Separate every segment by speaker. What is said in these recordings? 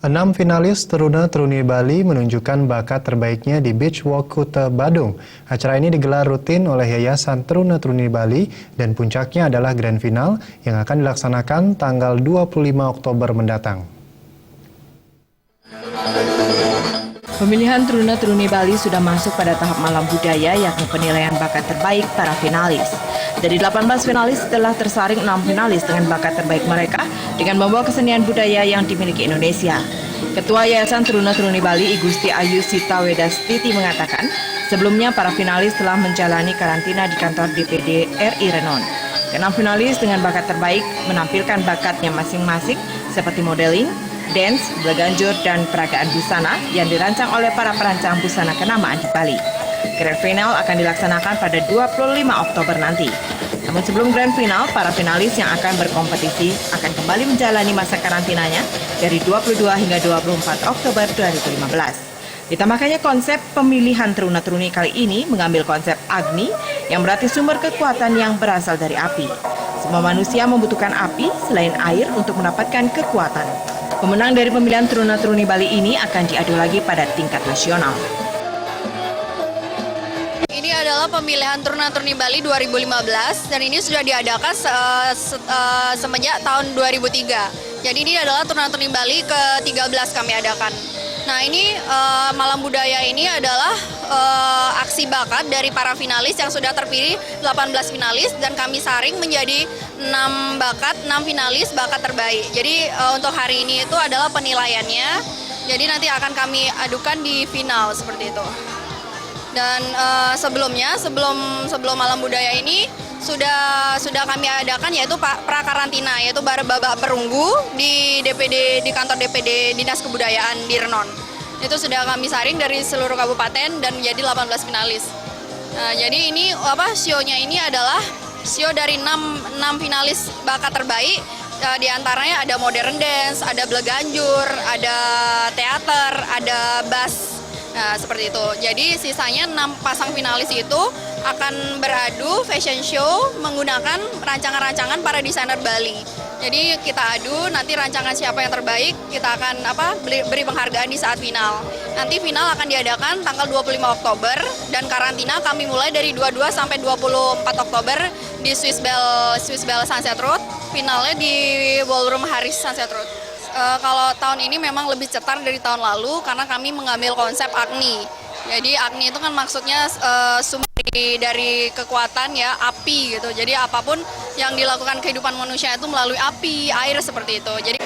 Speaker 1: 6 finalis Teruna-Teruni Bali menunjukkan bakat terbaiknya di Beach Walk Kuta Badung. Acara ini digelar rutin oleh Yayasan Teruna-Teruni Bali dan puncaknya adalah Grand Final yang akan dilaksanakan tanggal 25 Oktober mendatang.
Speaker 2: Pemilihan Teruna-Teruni Bali sudah masuk pada tahap malam budaya, yakni penilaian bakat terbaik para finalis. Dari 18 finalis telah tersaring 6 finalis dengan bakat terbaik mereka dengan membawa kesenian budaya yang dimiliki Indonesia. Ketua Yayasan Teruna-Teruni Bali, Igusti Ayu Sita Wedastiti mengatakan, sebelumnya para finalis telah menjalani karantina di kantor DPD RI Renon. Ke-6 finalis dengan bakat terbaik menampilkan bakatnya masing-masing seperti modeling, dance, belaganjur, dan peragaan busana yang dirancang oleh para perancang busana kenamaan di Bali. Grand Final akan dilaksanakan pada 25 Oktober nanti. Namun sebelum Grand Final, para finalis yang akan berkompetisi akan kembali menjalani masa karantinanya dari 22 hingga 24 Oktober 2015. Ditambahkannya konsep pemilihan Teruna-Teruni kali ini mengambil konsep Agni yang berarti sumber kekuatan yang berasal dari api. Semua manusia membutuhkan api selain air untuk mendapatkan kekuatan. Pemenang dari pemilihan Teruna-Teruni Bali ini akan diadu lagi pada tingkat nasional.
Speaker 3: Ini adalah pemilihan Teruna-Teruni Bali 2015 dan ini sudah diadakan semenjak tahun 2003. Jadi ini adalah Teruna-Teruni Bali ke-13 kami adakan. Nah ini Malam Budaya ini adalah aksi bakat dari para finalis yang sudah terpilih 18 finalis dan kami saring menjadi 6 finalis bakat terbaik. Jadi untuk hari ini itu adalah penilaiannya. Jadi nanti akan kami adukan di final seperti itu. Dan sebelumnya sebelum Malam Budaya ini sudah kami adakan yaitu prakarantina, yaitu babak perunggu di kantor DPD Dinas Kebudayaan di Renon. Itu sudah kami saring dari seluruh kabupaten dan menjadi 18 finalis. Nah, jadi ini sionya ini adalah sio dari 6 finalis bakat terbaik. Di antaranya ada modern dance, ada belaganjur, ada teater, ada bass. Nah, seperti itu. Jadi sisanya 6 pasang finalis itu akan beradu fashion show menggunakan rancangan-rancangan para desainer Bali. Jadi kita adu, nanti rancangan siapa yang terbaik, kita akan beri penghargaan di saat final. Nanti final akan diadakan tanggal 25 Oktober dan karantina kami mulai dari 22 sampai 24 Oktober di Swiss Bell Sunset Road. Finalnya di Ballroom Haris Sunset Road. Kalau tahun ini memang lebih cetar dari tahun lalu karena kami mengambil konsep Agni. Jadi Agni itu kan maksudnya sumber dari kekuatan ya, api gitu. Jadi apapun yang dilakukan kehidupan manusia itu melalui api, air seperti itu. Jadi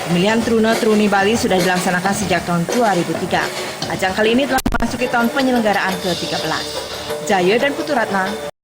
Speaker 2: pemilihan Teruna-Teruni Bali sudah dilaksanakan sejak tahun 2003. Ajang kali ini telah memasuki tahun penyelenggaraan ke-13. Jaya dan Putu Ratna,